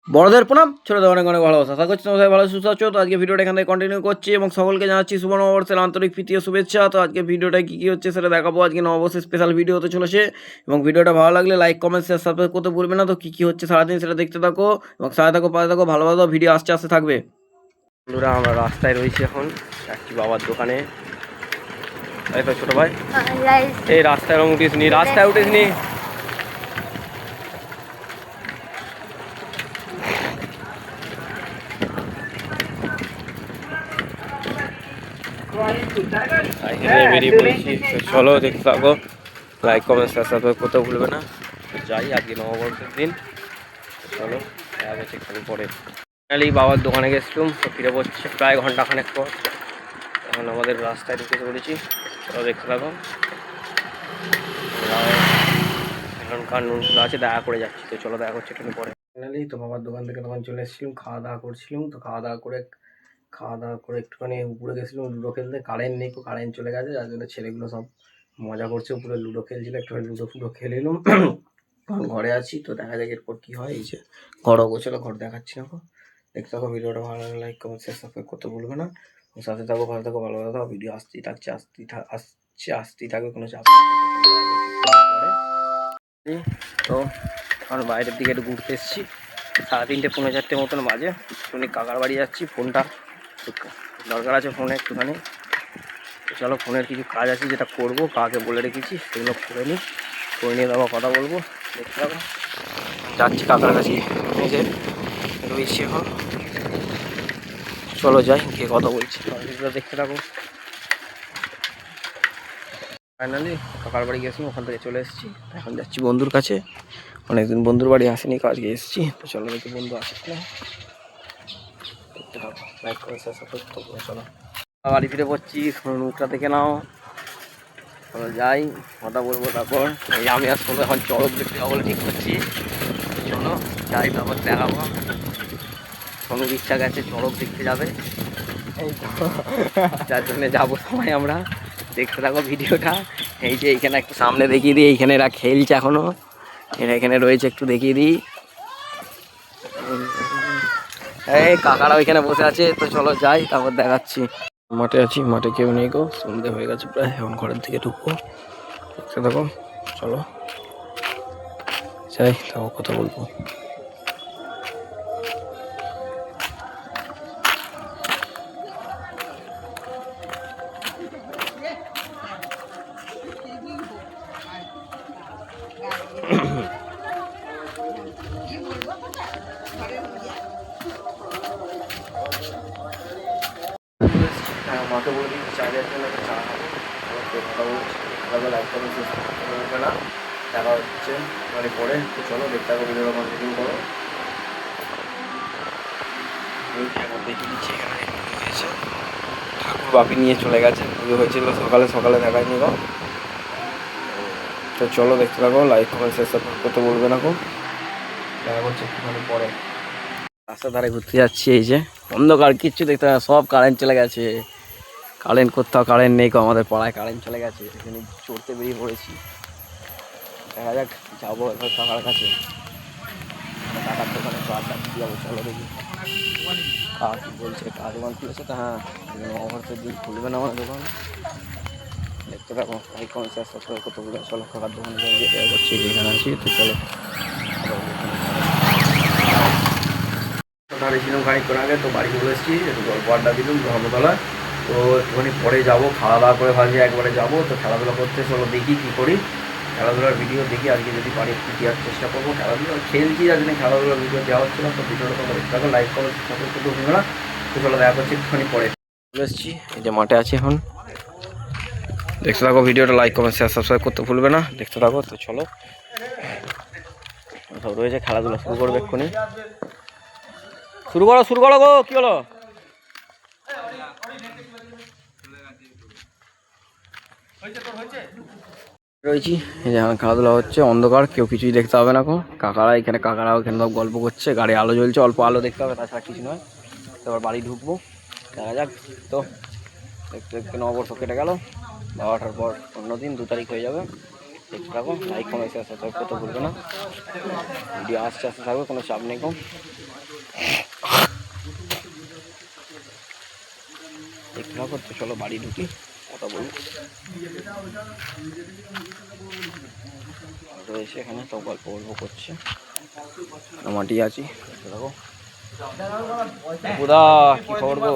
বড়দের প্রণাম, ছোটদের অনেক অনেক ভালোবাসা। আশা করছি তোমরা সবাই ভালো সুস্থ আছো। তো আজকে ভিডিওটা এখান থেকে কন্টিনিউ করছি এবং সকলকে জানাচ্ছি শুভ নববর্ষের আন্তরিক প্রীতি ও শুভেচ্ছা। তো আজকে ভিডিওটা কী কী হচ্ছে সেটা দেখাবো। আজকে নববর্ষের স্পেশাল ভিডিও হতে চলেছে এবং ভিডিওটা ভালো লাগলে লাইক, কমেন্ট, শেয়ার, সাবস্ক্রাইব করতে ভুলবে না। তো কী কী হচ্ছে সারাদিন সেটা দেখতে থাকো এবং সাথে থাকো, পাশে থাকো, ভালো ভালো ভিডিও আসতে আসতে থাকবে। বন্ধুরা, আমরা রাস্তায় রয়েছি এখন, যাচ্ছি বাবার দোকানে। তাই তো ছোটো ভাই, এই রাস্তায় উঠিস নি, রাস্তায় উঠিস নি। বেরিয়ে পড়েছি, চলো দেখতে থাকো, লাইক কমেন্ট শেয়ার সাবস্ক্রাইব করতে ভুলবে না। যাই, আজকে নববর্ষের দিন, চলো দেখা গেছে একটু পরে। ফাইনালি বাবার দোকানে গেছিলাম, তো ফিরে পড়ছে প্রায় ঘন্টাখানেক পর। এখন আমাদের রাস্তায় ঢুকে পড়েছি, চলো দেখতে থাকো। কার নুনগুলো আছে দেখা করে যাচ্ছি, তো চলো দেখা করছে একটু পরে। ফাইনালি তো বাবার দোকান থেকে তখন চলে এসেছিলাম, খাওয়া দাওয়া করছিলাম। তো খাওয়া দাওয়া করে একটুখানি উপরে গেছিলাম লুডো খেলতে। কারেন্ট নেই, কারেন্ট চলে গেছে, যার জন্য ছেলেগুলো সব মজা করছে, উপরে লুডো খেলছিল। একটুখানি লুডো খেলে নিলাম। এখন ঘরে আছি, তো দেখা যাক এরপর কী হয়। এই যে ঘরও গোছালো, ঘর দেখাচ্ছি না। দেখতে থাকো, ভিডিওটা ভালো লাগলে লাইক কমেন্ট শেয়ার সাবস্ক্রাইব করতে ভুলবে না। সাথে থাকো, ভালো থাকো, ভালো থাকো। ভিডিও আসতেই থাকছে, আসতেই থাকবে, কোনো চাপ নেই। তো এখন বাইরের দিকে একটু ঘুরতে এসেছি, 3:30 পৌনে 4টে মতন বাজে। একটুখানি কাকার বাড়ি যাচ্ছি, ফোনটা দরকার আছে, ফোনে একটুখানি। চলো, ফোনের কিছু কাজ আছে যেটা করবো, কাকে বলে রেখেছি সেগুলো করে নিয়ে বাবা কথা বলবো। দেখতে পাবো, যাচ্ছি কাকার কাছে, নিজে রয়েছি এখন। চলো যাই, গিয়ে কথা বলছি, দেখতে থাকো। ফাইনালি কাকার বাড়ি গেছি, ওখান থেকে চলে এসেছি। এখন যাচ্ছি বন্ধুর কাছে, অনেকদিন বন্ধুর বাড়ি আসেনি, আজকে এসেছি। তো চলো দেখি বন্ধু আসে কিনা, দেখতে থাকো, লাইক করে শেষ করতে। চলো বাড়ি ফিরে পড়ছি, মুখটা দেখে নাও। চলো যাই, কথা বলবো তারপর। এই আমি আর শোনো এখন চড়ক দেখতে যাবো বলে ঠিক করছি। চলো যাই, তারপর দেখাবো। সোনুর ইচ্ছা গেছে চড়ক দেখতে যাবে, এই তো যার জন্য যাবো সবাই আমরা। দেখতে থাকো ভিডিওটা। এই যে এইখানে একটু সামনে দেখিয়ে দিই, এইখানে এরা খেলছে এখনো, এরা এখানে রয়েছে, একটু দেখিয়ে দিই। এই কাকারা ওইখানে বসে আছে, তো চলো যাই, তারপর দেখাচ্ছি। মাঠে আছি, মাঠে কেউ নেই গো, সন্ধে হয়ে গেছে প্রায়, এখন ঘরের দিকে ঢুকবো। দেখতে থাকো, চলো যাই, তাও কথা বলবো। মাকে বলে দিই চা দেওয়ার জন্য, চা খাবো। কথা বলছি, লাইভ কমেন্ট শেষ করতে না, দেখা হচ্ছে মানে পরে। তো চলো দেখতে থাকো, ভিডিওটা কন্টিনিউ করো। দেখে দিচ্ছি, এখানে হয়েছে ঠাকুর বাপি নিয়ে চলে গেছে, পুজো হয়েছিল সকালে দেখায়নি গো। তো চলো দেখতে থাকো, লাইক কমেন্ট শেয়ার সাবস্ক্রাইব করতে বলবে না গো। দেখা করছে একটুখানি পরে। রাস্তার ধারে ঘুরতে যাচ্ছি, এই যে অন্ধকার, কিচ্ছু দেখতে না, সব কারেন্ট চলে গেছে। কারেন্ট কোথাও কারেন্ট নেই গো, আমাদের পাড়ায় কারেন্ট চলে গেছে। এখানে চড়তে বেরিয়ে পড়েছি, দেখা যাক যাবো এবার কাকার কাছে। কাকার দোকানে তো আড্ডা দিতে যাবো, চলো দেখি কাকা কি বলছে। কার দোকান খুলেছে তো, হ্যাঁ নববর্ষের দিন খুলবে না আমার দোকান। দেখতে থাকো, লাইক কমেন্ট শেয়ার সাবস্ক্রাইব করতে বলে। চলো কাকার দোকানে গিয়ে করছি, এখানে আছি, তো চলো। দাঁড়িয়েছিলাম খানিকক্ষণ আগে, তো বাড়ি চলে এসেছি, একটু গল্প আড্ডা দিলাম ধর্মতলা। তো একটুখানি পরে যাবো, খাওয়া দাওয়া করে ভাবছি একবারে যাবো। তো খেলাধুলা করতে, চলো দেখি কী করি, খেলাধুলার ভিডিও দেখি। আজকে যদি পারি একটু দেওয়ার চেষ্টা করবো। খেলাধুলা খেলছি, যার জন্য খেলাধুলার ভিডিও দেওয়া হচ্ছে না। তো ভিডিওটা তোমরা দেখতে থাকো, লাইক করো, সাপোর্ট করতে ভুলবে না। তো চলো দেখা করছি একটুখানি পরে। চলে এসেছি, এই যে মাঠে আছি এখন। দেখতে থাকো ভিডিওটা, লাইক কমেন্ট শেয়ার সাবস্ক্রাইব করতে ভুলবে না, দেখতে থাকো। তো চলো, সব রয়েছে, খেলাধুলা শুরু করবে এক্ষুনি। শুরু করো গো, কি হলো? রয়েছি, এই যে খেলাধুলা হচ্ছে, অন্ধকার, কেউ কিছুই দেখতে হবে না। কাকারাও এখানে সব গল্প করছে, গাড়ি আলো জ্বলছে, অল্প আলো দেখতে হবে, তাছাড়া কিছু নয়। এবার বাড়ি ঢুকবো, দেখা যাক। তো দেখতে দেখতে নববর্ষ কেটে গেল, 12টার পর অন্যদিন 2 তারিখ হয়ে যাবে। দেখতে থাকো, লাইক কমেন্ট শেয়ার সাবস্ক্রাইব করতে ভুলবে না। ভিডিও আসতে থাকবে, কোনো চাপ নেই কম। দেখতে করতে চলো বাড়ি ঢুকি, কথা বলবো। রয়েছে এখানে সব গল্প করছে, মাটি আছি। দেখো কি খবর গো?